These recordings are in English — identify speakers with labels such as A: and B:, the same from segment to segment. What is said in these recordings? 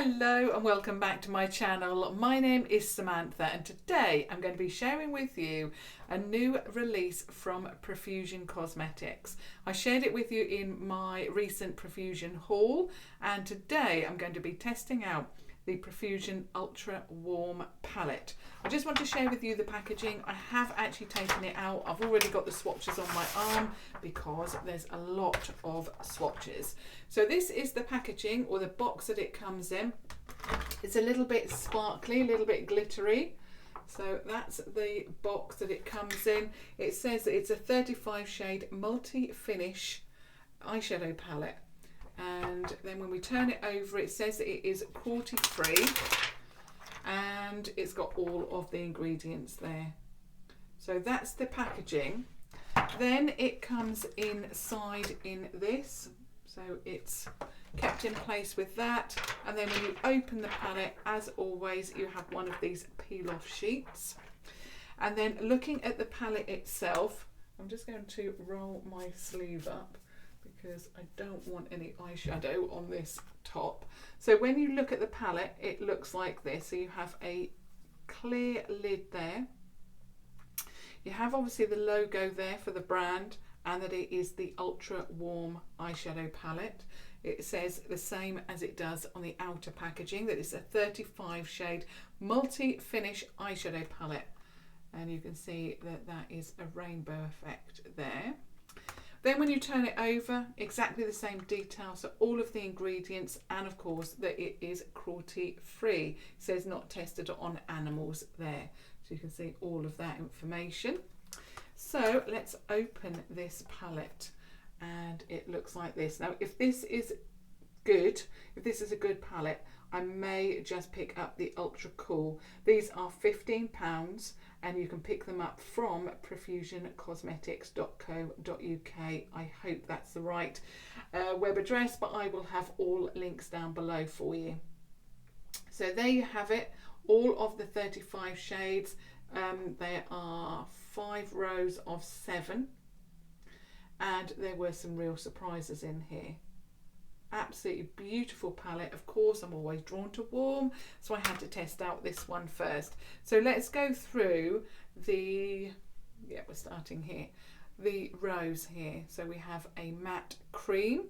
A: Hello and welcome back to my channel. My name is Samantha and today I'm going to be sharing with you a new release from Profusion Cosmetics. I shared it with you in my recent Profusion haul and today I'm going to be testing out the Profusion Ultra Warm Palette. I just want to share with you the packaging. I have actually taken it out. I've already got the swatches on my arm because there's a lot of swatches. So this is the packaging or the box that it comes in. It's a little bit sparkly, a little bit glittery. So that's the box that it comes in. It says that it's a 35 shade multi-finish eyeshadow palette. And then when we turn it over, it says that it is cruelty free and it's got all of the ingredients there. So that's the packaging. Then it comes inside in this, so it's kept in place with that. And then when you open the palette, as always, you have one of these peel off sheets. And then looking at the palette itself, I'm just going to roll my sleeve up because I don't want any eyeshadow on this top. So when you look at the palette, it looks like this. So you have a clear lid there. You have obviously the logo there for the brand and that it is the Ultra Warm Eyeshadow Palette. It says the same as it does on the outer packaging, that it's a 35 shade multi-finish eyeshadow palette. And you can see that that is a rainbow effect there. Then when you turn it over, exactly the same details, so all of the ingredients and of course that it is cruelty free. It says not tested on animals there. So you can see all of that information. So let's open this palette and it looks like this. Now if this is good, if this is a good palette, I may just pick up the Ultra Cool. These are £15 and you can pick them up from profusioncosmetics.co.uk. I hope that's the right web address, but I will have all links down below for you. So there you have it, all of the 35 shades. There are 5 rows of 7 and there were some real surprises in here. Absolutely beautiful palette. Of course, I'm always drawn to warm, so I had to test out this one first. So let's go through we're starting here, the rows here. So we have a matte cream,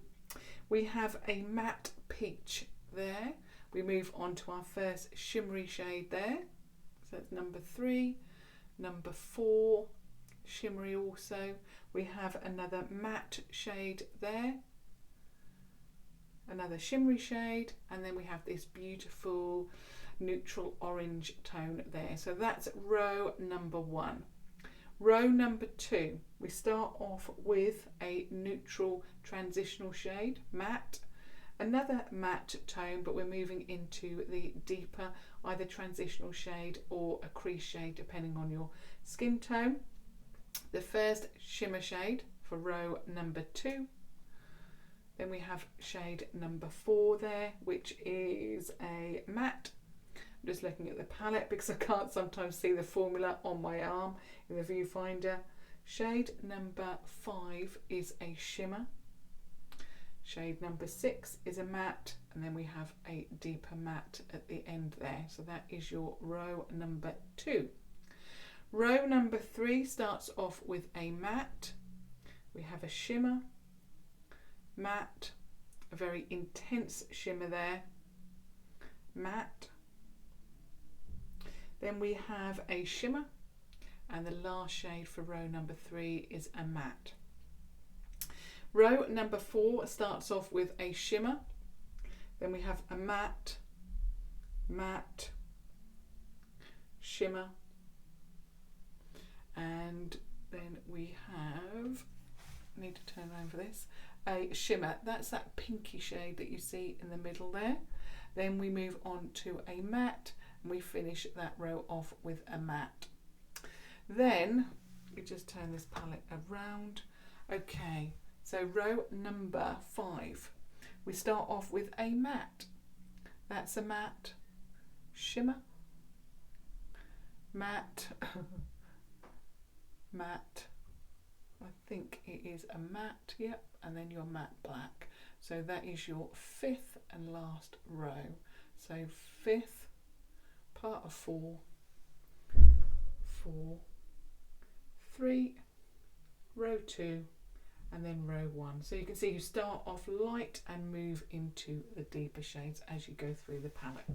A: we have a matte peach there. We move on to our first shimmery shade there. So it's number 3, number 4, shimmery also. We have another matte shade there, another shimmery shade, and then we have this beautiful neutral orange tone there. So that's row number 1. Row number 2, we start off with a neutral transitional shade, matte, another matte tone, but we're moving into the deeper either transitional shade or a crease shade depending on your skin tone. The first shimmer shade for row number 2. Then we have shade number 4 there, which is a matte. I'm just looking at the palette because I can't sometimes see the formula on my arm in the viewfinder. Shade number 5 is a shimmer. Shade number 6 is a matte, and then we have a deeper matte at the end there. So that is your row number 2. Row number 3 starts off with a matte. We have a shimmer, matte, a very intense shimmer there, matte. Then we have a shimmer, and the last shade for row number 3 is a matte. Row number 4 starts off with a shimmer, then we have a matte, matte, shimmer, and then we have, I need to turn around for this, a shimmer. That's that pinky shade that you see in the middle there. Then we move on to a matte and we finish that row off with a matte. Then we just turn this palette around. Okay, so row number 5, we start off with a matte. That's a matte, shimmer, matte, matte, I think it is a matte, yep, and then your matte black. So that is your 5th and last row. So fifth, part of 4, 4, 3, row 2, and then row 1. So you can see you start off light and move into the deeper shades as you go through the palette.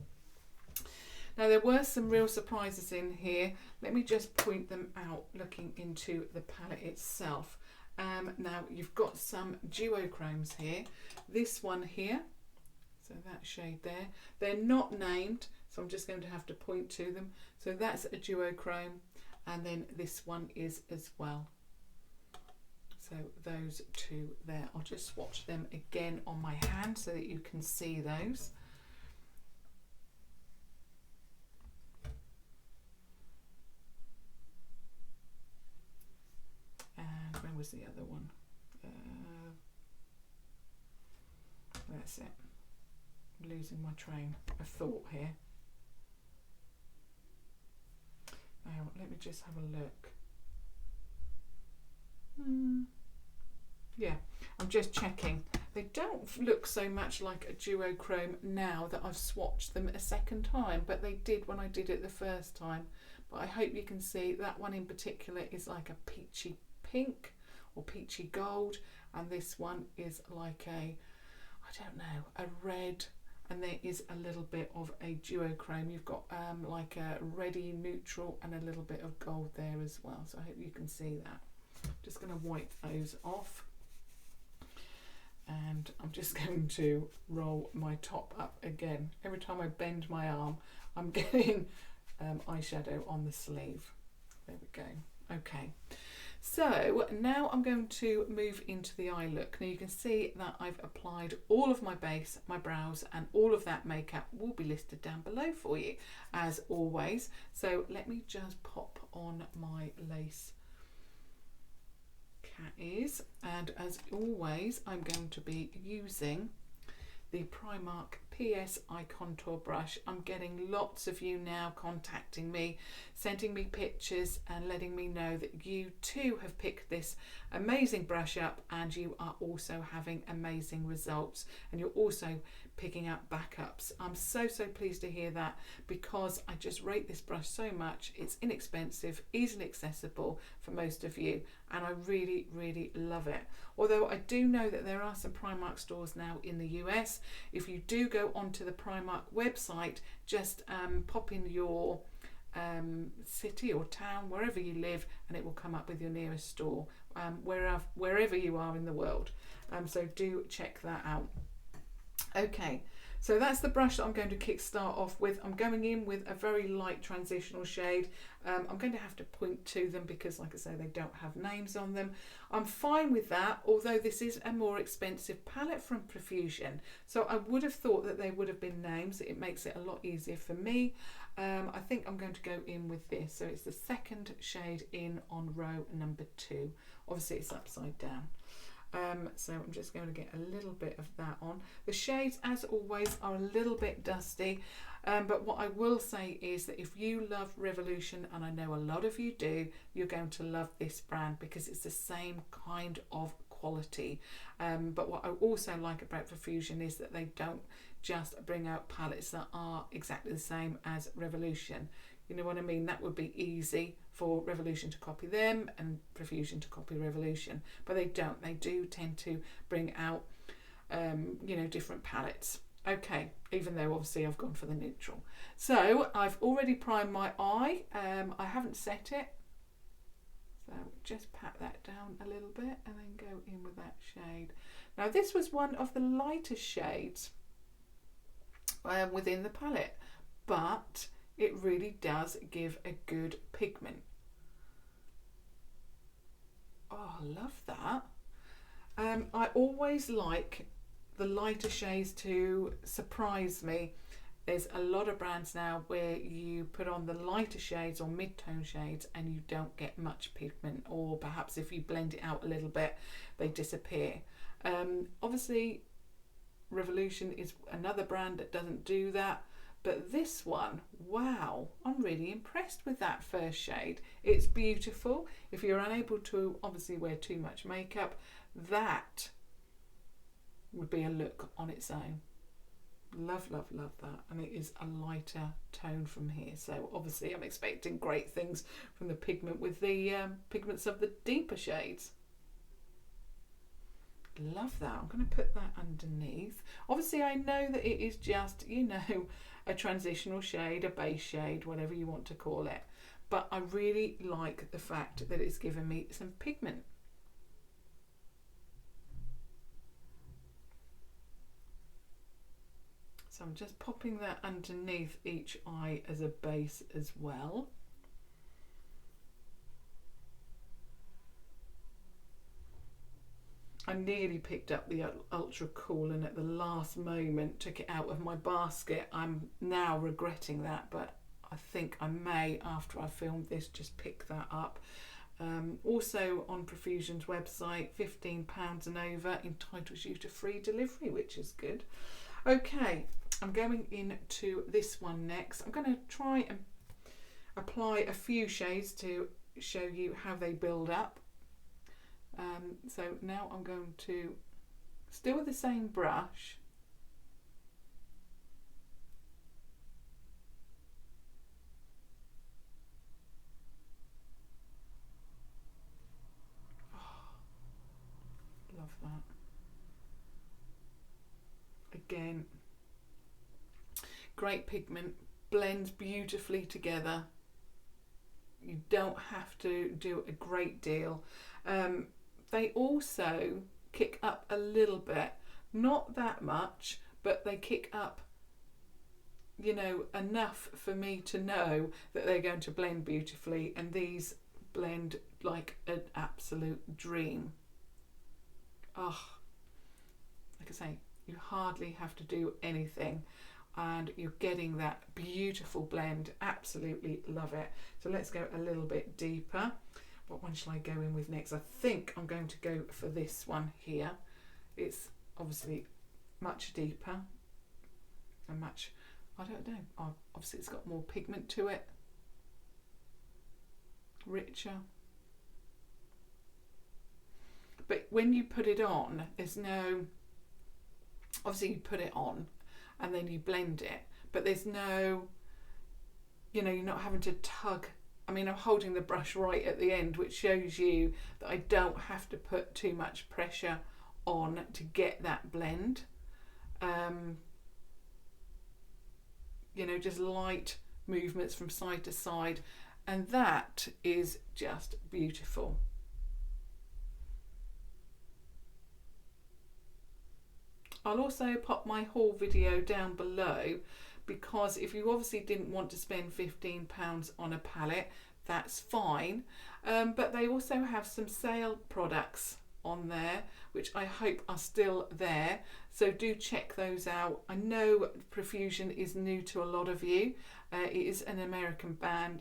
A: Now there were some real surprises in here. Let me just point them out looking into the palette itself. Now you've got some duochromes here. This one here, so that shade there, they're not named, so I'm just going to have to point to them. So that's a duochrome, and then this one is as well. So those two there, I'll just swatch them again on my hand so that you can see those. And where was the other one? That's it. I'm losing my train of thought here. Now let me just have a look. Yeah, I'm just checking. They don't look so much like a duochrome now that I've swatched them a second time, but they did when I did it the first time. But I hope you can see that one in particular is like a peachy pink or peachy gold, and this one is like a, I don't know, a red, and there is a little bit of a duochrome. You've got like a reddy neutral and a little bit of gold there as well, so I hope you can see that. Just going to wipe those off, and I'm just going to roll my top up again. Every time I bend my arm, I'm getting eyeshadow on the sleeve. There we go. Okay, so now I'm going to move into the eye look. Now you can see that I've applied all of my base, my brows, and all of that makeup will be listed down below for you as always. So let me just pop on my lace cat ears, and as always I'm going to be using the Primark PS Eye Contour Brush. I'm getting lots of you now contacting me, sending me pictures and letting me know that you too have picked this amazing brush up and you are also having amazing results, and you're also picking up backups. I'm so pleased to hear that, because I just rate this brush so much. It's inexpensive, easily accessible for most of you, and I really love it. Although I do know that there are some Primark stores now in the US. If you do go onto the Primark website, just pop in your city or town, wherever you live, and it will come up with your nearest store, wherever you are in the world. So do check that out. Okay, so that's the brush that I'm going to kickstart off with. I'm going in with a very light transitional shade. I'm going to have to point to them because, like I say, they don't have names on them. I'm fine with that, although this is a more expensive palette from Profusion, so I would have thought that they would have been names. It makes it a lot easier for me. I think I'm going to go in with this. So it's the second shade in on row number 2. Obviously it's upside down. So I'm just going to get a little bit of that on. The shades, as always, are a little bit dusty, but what I will say is that if you love Revolution, and I know a lot of you do, you're going to love this brand because it's the same kind of quality. But what I also like about Profusion is that they don't just bring out palettes that are exactly the same as Revolution. You know what I mean? That would be easy for Revolution to copy them and Profusion to copy Revolution, but they don't. They do tend to bring out, you know, different palettes. Okay, even though obviously I've gone for the neutral. So I've already primed my eye. I haven't set it, so just pat that down a little bit and then go in with that shade. Now this was one of the lighter shades within the palette, but it really does give a good pigment. Oh, I love that. I always like the lighter shades to surprise me. There's a lot of brands now where you put on the lighter shades or mid-tone shades and you don't get much pigment, or perhaps if you blend it out a little bit, they disappear. Obviously, Revolution is another brand that doesn't do that. But this one, wow, I'm really impressed with that first shade. It's beautiful. If you're unable to obviously wear too much makeup, that would be a look on its own. Love, love, love that. And it is a lighter tone from here. So obviously I'm expecting great things from the pigment with the pigments of the deeper shades. Love that. I'm going to put that underneath. Obviously I know that it is just, you know, a transitional shade, a base shade, whatever you want to call it. But I really like the fact that it's given me some pigment. So I'm just popping that underneath each eye as a base as well. I nearly picked up the Ultra Cool and at the last moment took it out of my basket. I'm now regretting that, but I think I may, after I filmed this, just pick that up. Also on Profusion's website, £15 and over entitles you to free delivery, which is good. Okay, I'm going into this one next. I'm going to try and apply a few shades to show you how they build up. So now I'm going to, still with the same brush, love that. Again, great pigment, blends beautifully together. You don't have to do a great deal. They also kick up a little bit, not that much, but they kick up, you know, enough for me to know that they're going to blend beautifully, and these blend like an absolute dream. Oh, like I say, you hardly have to do anything and you're getting that beautiful blend. Absolutely love it. So let's go a little bit deeper. What one shall I go in with next? I think I'm going to go for this one here. It's obviously much deeper and much, I don't know, obviously it's got more pigment to it, richer. But when you put it on, there's no, obviously you put it on and then you blend it, but there's no, you know, you're not having to tug. I mean, I'm holding the brush right at the end, which shows you that I don't have to put too much pressure on to get that blend. You know, just light movements from side to side, and that is just beautiful. I'll also pop my haul video down below, because if you obviously didn't want to spend £15 on a palette, that's fine. But they also have some sale products on there, which I hope are still there. So do check those out. I know Profusion is new to a lot of you. It is an American brand,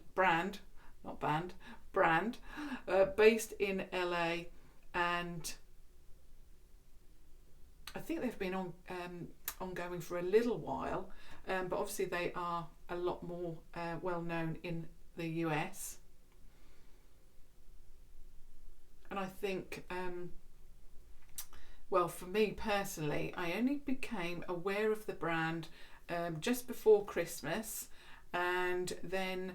A: based in LA, and I think they've been ongoing for a little while, but obviously they are a lot more well known in the US. And I think, well, for me personally, I only became aware of the brand just before Christmas, and then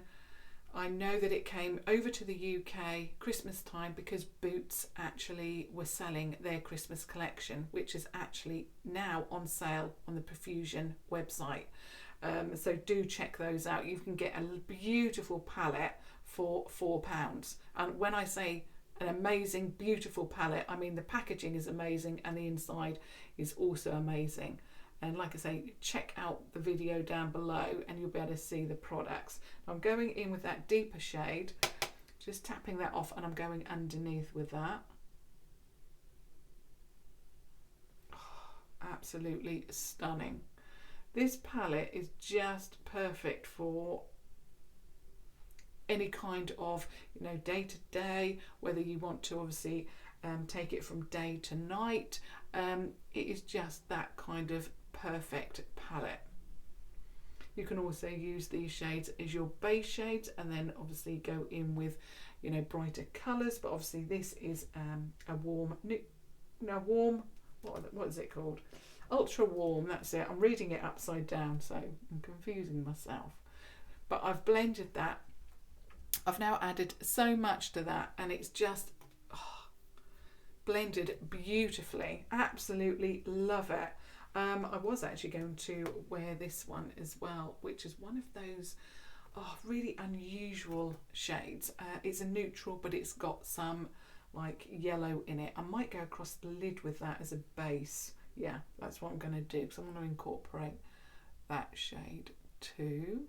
A: I know that it came over to the UK Christmas time because Boots actually were selling their Christmas collection, which is actually now on sale on the Profusion website. So do check those out. You can get a beautiful palette for £4. And when I say an amazing, beautiful palette, I mean the packaging is amazing and the inside is also amazing. And like I say, check out the video down below and you'll be able to see the products. I'm going in with that deeper shade, just tapping that off, and I'm going underneath with that. Oh, absolutely stunning. This palette is just perfect for any kind of, you know, day to day, whether you want to obviously take it from day to night. It is just that kind of perfect palette. You can also use these shades as your base shades and then obviously go in with, you know, brighter colours, but obviously this is a warm, what is it called? Ultra Warm, that's it. I'm reading it upside down, so I'm confusing myself. But I've blended that. I've now added so much to that, and it's just blended beautifully. Absolutely love it. I was actually going to wear this one as well, which is one of those really unusual shades. It's a neutral, but it's got some like yellow in it. I might go across the lid with that as a base. Yeah, that's what I'm going to do, because I want to incorporate that shade too.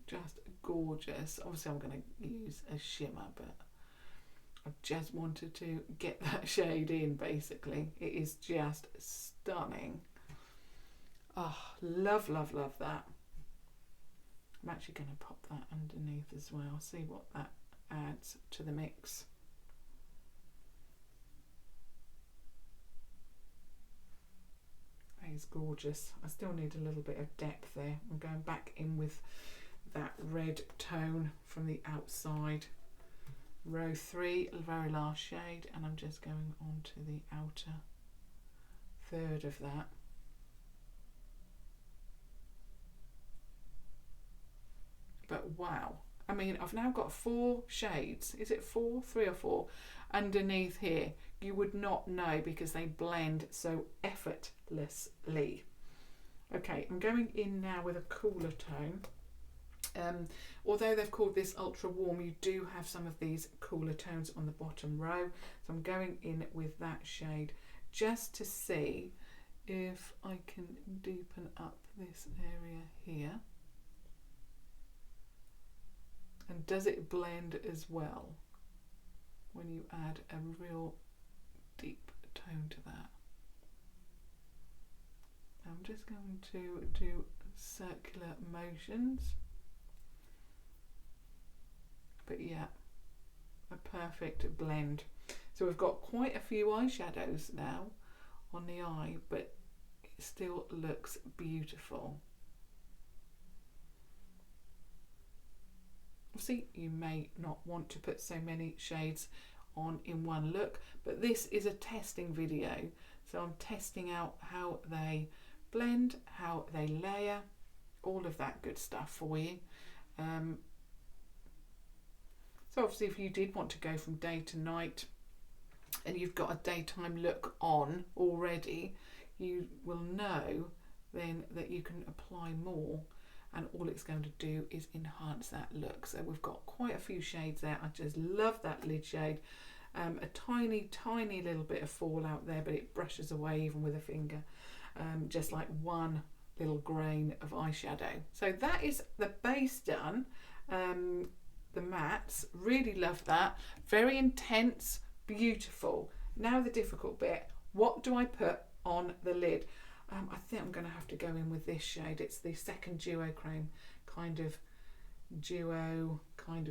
A: Just gorgeous. Obviously I'm going to use a shimmer, but I just wanted to get that shade in. Basically it is just stunning. Oh, love that. I'm actually going to pop that underneath as well, see what that adds to the mix. That is gorgeous. I still need a little bit of depth there. I'm going back in with that red tone from the outside. Row 3, the very last shade, and I'm just going on to the outer third of that. But wow, I mean, I've now got 4 shades. Is it 4? 3 or 4 underneath here. You would not know because they blend so effortlessly. Okay, I'm going in now with a cooler tone. Although they've called this Ultra Warm, you do have some of these cooler tones on the bottom row. So I'm going in with that shade just to see if I can deepen up this area here. And does it blend as well when you add a real deep tone to that? I'm just going to do circular motions. But yeah, a perfect blend. So we've got quite a few eyeshadows now on the eye, but it still looks beautiful. See, you may not want to put so many shades on in one look, but this is a testing video, so I'm testing out how they blend, how they layer, all of that good stuff for you. So obviously if you did want to go from day to night and you've got a daytime look on already, you will know then that you can apply more, and all it's going to do is enhance that look. So we've got quite a few shades there. I just love that lid shade. A tiny little bit of fallout there, but it brushes away even with a finger. Just like one little grain of eyeshadow. So that is the base done. The mattes, really love that. Very intense, beautiful. Now the difficult bit, what do I put on the lid? I think I'm going to have to go in with this shade. It's the second duochrome kind of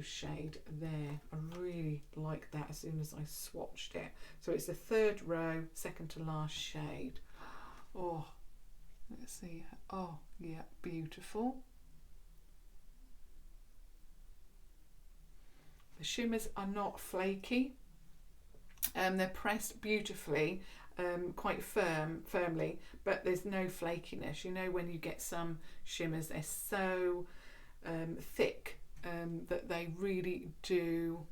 A: shade there. I really like that as soon as I swatched it. So it's the third row, second to last shade. Oh, let's see. Oh yeah, beautiful. The shimmers are not flaky, they're pressed beautifully, quite firmly, but there's no flakiness. You know, when you get some shimmers, they're so thick that they really do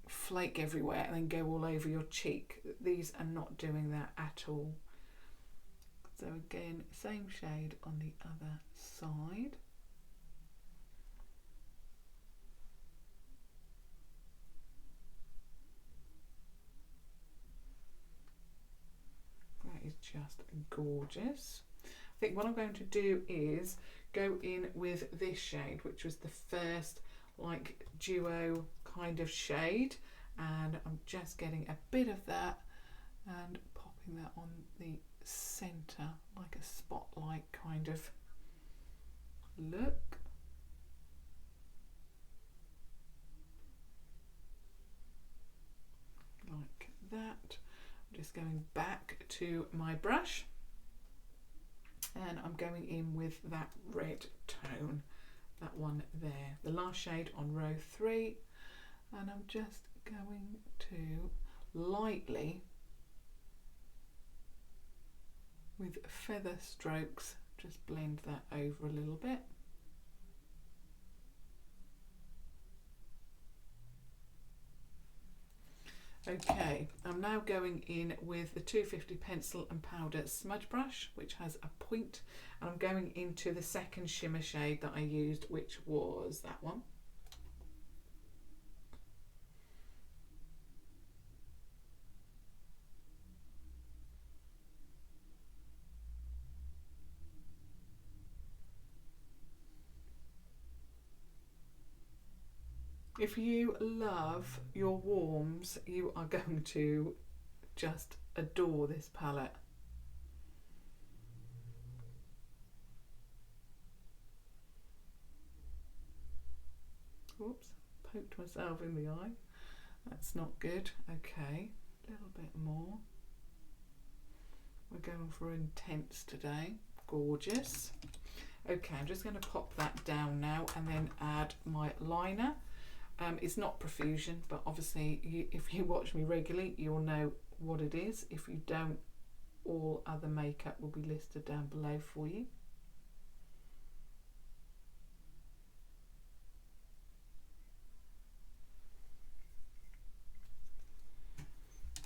A: flake everywhere and then go all over your cheek. These are not doing that at all. So again, same shade on the other side. That is just gorgeous. I think what I'm going to do is go in with this shade, which was the first like duo kind of shade, and I'm just getting a bit of that and popping that on the center like a spotlight kind of look. Like that. I'm just going back to my brush and I'm going in with that red tone, that one there, the last shade on row 3, and I'm just going to lightly with feather strokes, just blend that over a little bit. Okay, I'm now going in with the 250 pencil and powder smudge brush, which has a point, and I'm going into the second shimmer shade that I used, which was that one. If you love your warms, you are going to just adore this palette. Oops, poked myself in the eye. That's not good. Okay, a little bit more. We're going for intense today. Gorgeous. Okay, I'm just going to pop that down now and then add my liner. It's not Profusion, but obviously if you watch me regularly, you'll know what it is. If you don't, all other makeup will be listed down below for you.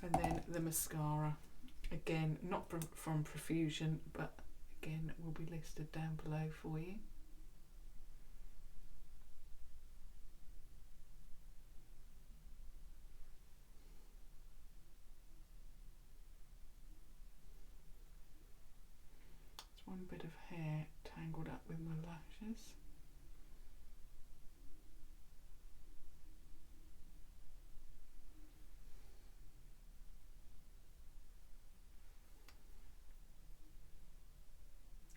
A: And then the mascara, again, not from Profusion, but again will be listed down below for you. One bit of hair tangled up with my lashes.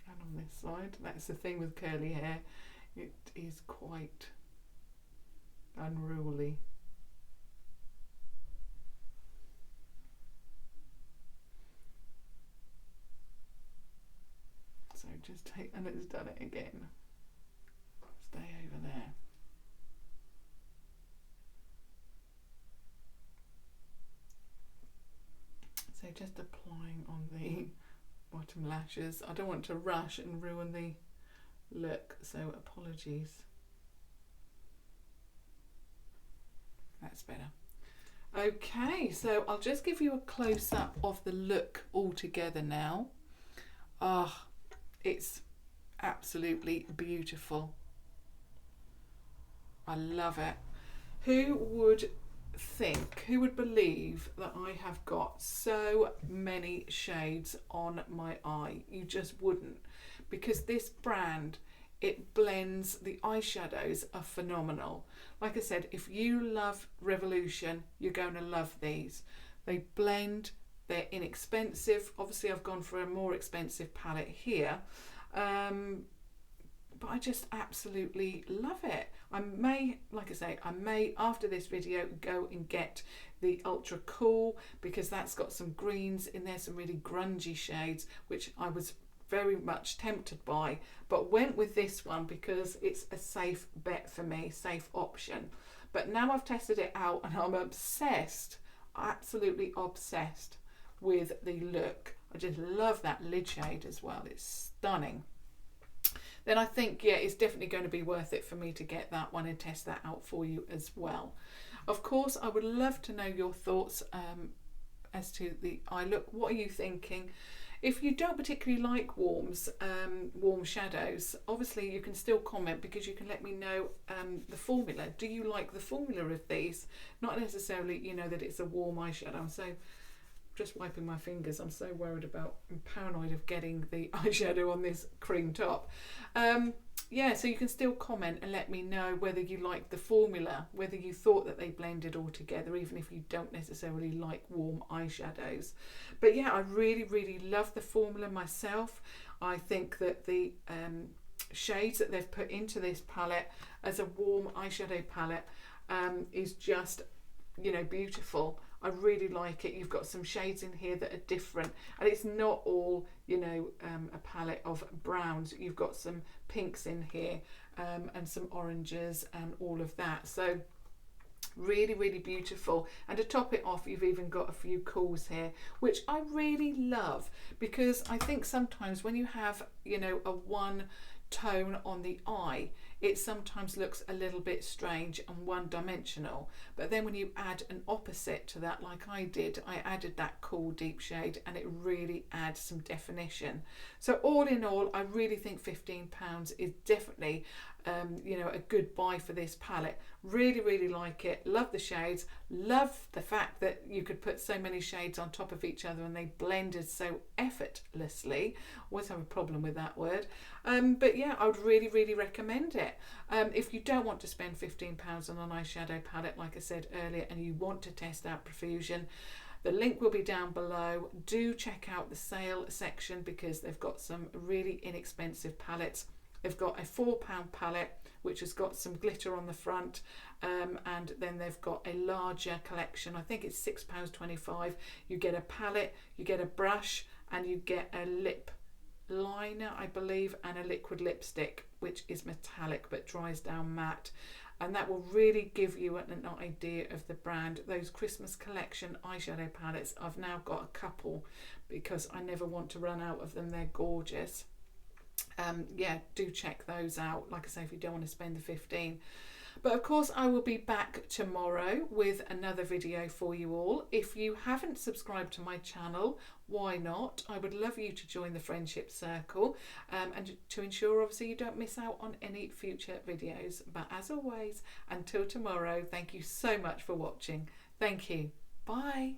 A: And on this side, that's the thing with curly hair, it is quite unruly. So just take, and it's done it again. Stay over there. So just applying on the bottom lashes. I don't want to rush and ruin the look, so apologies. That's better. Okay, so I'll just give you a close-up of the look all together now. Ah. It's absolutely beautiful. I love it. Who would think, who would believe that I have got so many shades on my eye? You just wouldn't, because this brand, it blends, the eyeshadows are phenomenal. Like I said, if you love Revolution, you're going to love these. They blend. They're inexpensive. Obviously, I've gone for a more expensive palette here, but I just absolutely love it. I may, like I say, I may after this video go and get the Ultra Cool, because that's got some greens in there, some really grungy shades, which I was very much tempted by, but went with this one because it's a safe bet for me, safe option. But now I've tested it out and I'm obsessed, absolutely obsessed with the look. I just love that lid shade as well. It's stunning. Then I think, yeah, it's definitely going to be worth it for me to get that one and test that out for you as well. Of course, I would love to know your thoughts as to the eye look. What are you thinking? If you don't particularly like warms, warm shadows, obviously you can still comment, because you can let me know the formula. Do you like the formula of these? Not necessarily, you know, that it's a warm eyeshadow. I'm so just wiping my fingers. I'm so worried about, I'm paranoid of getting the eyeshadow on this cream top. Yeah, so you can still comment and let me know whether you like the formula, whether you thought that they blended all together, even if you don't necessarily like warm eyeshadows. But yeah, I really, really love the formula myself. I think that the shades that they've put into this palette as a warm eyeshadow palette is just, you know, beautiful. I really like it. You've got some shades in here that are different, and it's not all, you know, a palette of browns. You've got some pinks in here and some oranges and all of that. So Really beautiful. And to top it off, you've even got a few cools here, which I really love, because I think sometimes when you have, you know, a one tone on the eye, it sometimes looks a little bit strange and one dimensional, but then when you add an opposite to that, like I did, I added that cool deep shade and it really adds some definition. So all in all, I really think £15 is definitely you know, a good buy for this palette. Really like it. Love the shades. Love the fact that you could put so many shades on top of each other and they blended so effortlessly. Always have a problem with that word. But yeah, I would really recommend it. If you don't want to spend £15 on an eyeshadow palette, like I said earlier, and you want to test out Profusion, the link will be down below. Do check out the sale section because they've got some really inexpensive palettes. They've got a £4 palette which has got some glitter on the front, and then they've got a larger collection. I think it's £6.25. You get a palette, you get a brush, and you get a lip liner, I believe, and a liquid lipstick which is metallic but dries down matte, and that will really give you an idea of the brand. Those Christmas collection eyeshadow palettes, I've now got a couple because I never want to run out of them. They're gorgeous. Yeah, do check those out, like I say, if you don't want to spend the 15. But of course I will be back tomorrow with another video for you all. If you haven't subscribed to my channel, why not? I would love you to join the friendship circle, and to ensure obviously you don't miss out on any future videos. But as always, until tomorrow, thank you so much for watching. Thank you. Bye.